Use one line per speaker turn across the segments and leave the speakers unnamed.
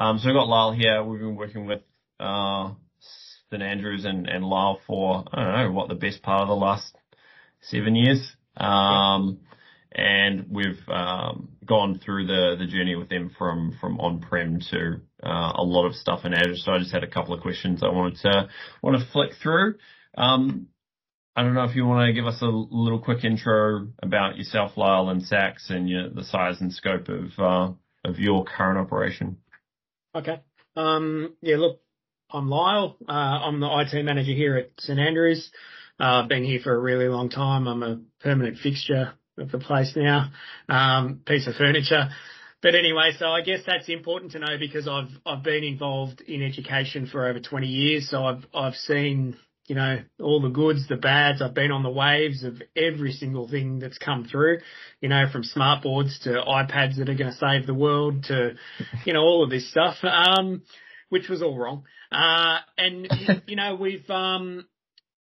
So we've got Lyle here. We've been working with St Andrews and Lyle for, I don't know, what, the best part of the last 7 years. And we've gone through the journey with them from on-prem to a lot of stuff in Azure. So I just had a couple of questions I wanted to flick through. I don't know if you want to give us a little quick intro about yourself, Lyle, and Sax, and the size and scope of your current operation.
Okay. Look, I'm Lyle. I'm the IT manager here at St Andrews. I've been here for a really long time. I'm a permanent fixture of the place now, piece of furniture. But anyway, so I guess that's important to know because I've been involved in education for over 20 years. So I've seen, all the goods, the bads. I've been on the waves of every single thing that's come through, from smart boards to iPads that are going to save the world to, all of this stuff, which was all wrong.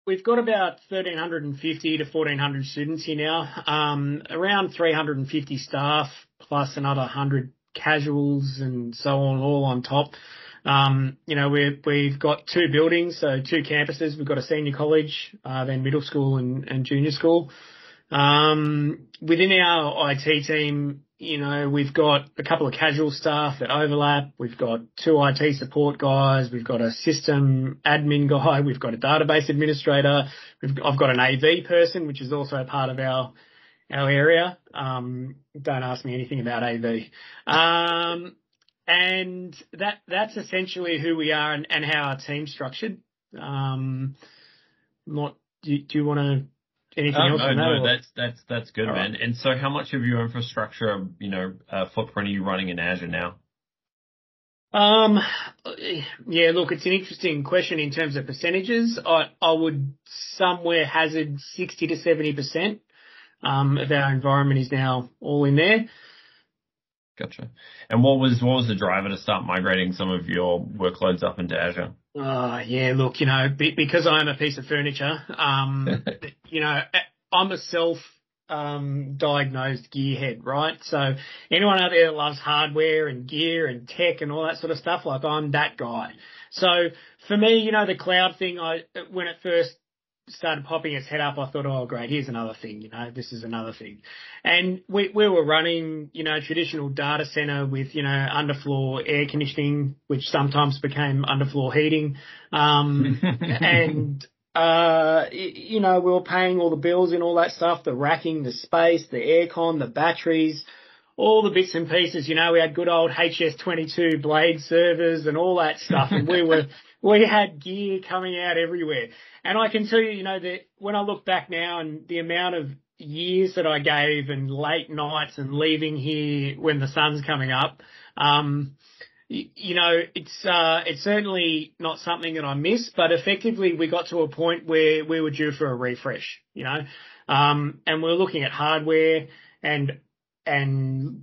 We've got about 1,350 to 1,400 students here now, around 350 staff plus another 100 casuals and so on, all on top. We've got 2 buildings, so 2 campuses. We've got a senior college, then middle school and junior school. Within our IT team, we've got a couple of casual staff that overlap. We've got 2 IT support guys. We've got a system admin guy. We've got a database administrator. I've got an AV person, which is also a part of our area. Don't ask me anything about AV. And that's essentially who we are and how our team's structured. Do you want to anything else?
No, that's good,
All
man.
right.
And so how much of your infrastructure, footprint are you running in Azure now?
Look, it's an interesting question in terms of percentages. I would somewhere hazard 60 to 70% of our environment is now all in there.
Gotcha. And what was the driver to start migrating some of your workloads up into Azure?
Look, because I'm a piece of furniture, I'm a self-diagnosed gearhead, right? So anyone out there that loves hardware and gear and tech and all that sort of stuff, like I'm that guy. So for me, the cloud thing, when it first started popping its head up, I thought, oh, great, here's another thing, this is another thing. And we were running, traditional data center with, underfloor air conditioning, which sometimes became underfloor heating. And, we were paying all the bills and all that stuff, the racking, the space, the aircon, the batteries, all the bits and pieces. We had good old HS22 blade servers and all that stuff. And we had gear coming out everywhere. And I can tell you, that when I look back now and the amount of years that I gave and late nights and leaving here when the sun's coming up, it's certainly not something that I miss, but effectively we got to a point where we were due for a refresh, and we're looking at hardware and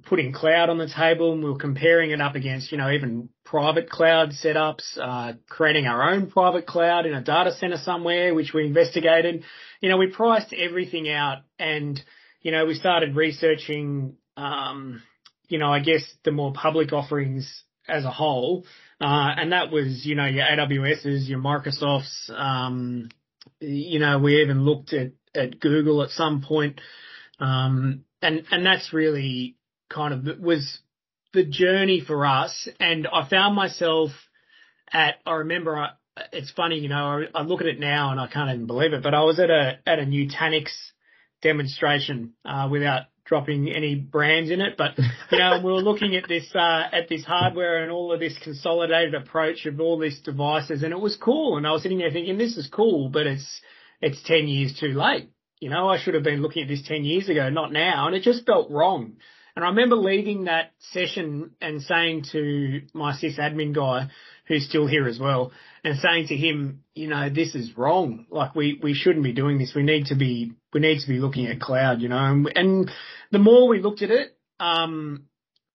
putting cloud on the table, and we were comparing it up against, even private cloud setups, creating our own private cloud in a data center somewhere, which we investigated. We priced everything out and, we started researching, I guess the more public offerings as a whole. And that was, your AWS's, your Microsoft's, we even looked at Google at some point. And that's really kind of was the journey for us. And I found myself I remember, it's funny, I look at it now and I can't even believe it, but I was at a Nutanix demonstration, without dropping any brands in it. But, we were looking at this hardware and all of this consolidated approach of all these devices, and it was cool. And I was sitting there thinking, this is cool, but it's 10 years too late. I should have been looking at this 10 years ago, not now. And it just felt wrong. And I remember leaving that session and saying to my sysadmin guy, who's still here as well, and saying to him, this is wrong. Like we shouldn't be doing this. We need to be looking at cloud, and the more we looked at it, and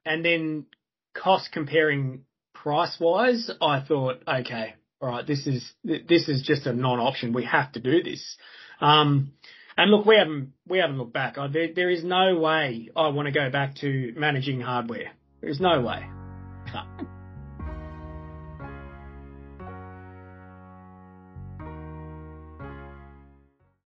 then cost comparing price wise, I thought, okay, all right, this is just a non-option. We have to do this. And look, we haven't looked back. There is no way I want to go back to managing hardware. There is no way. No.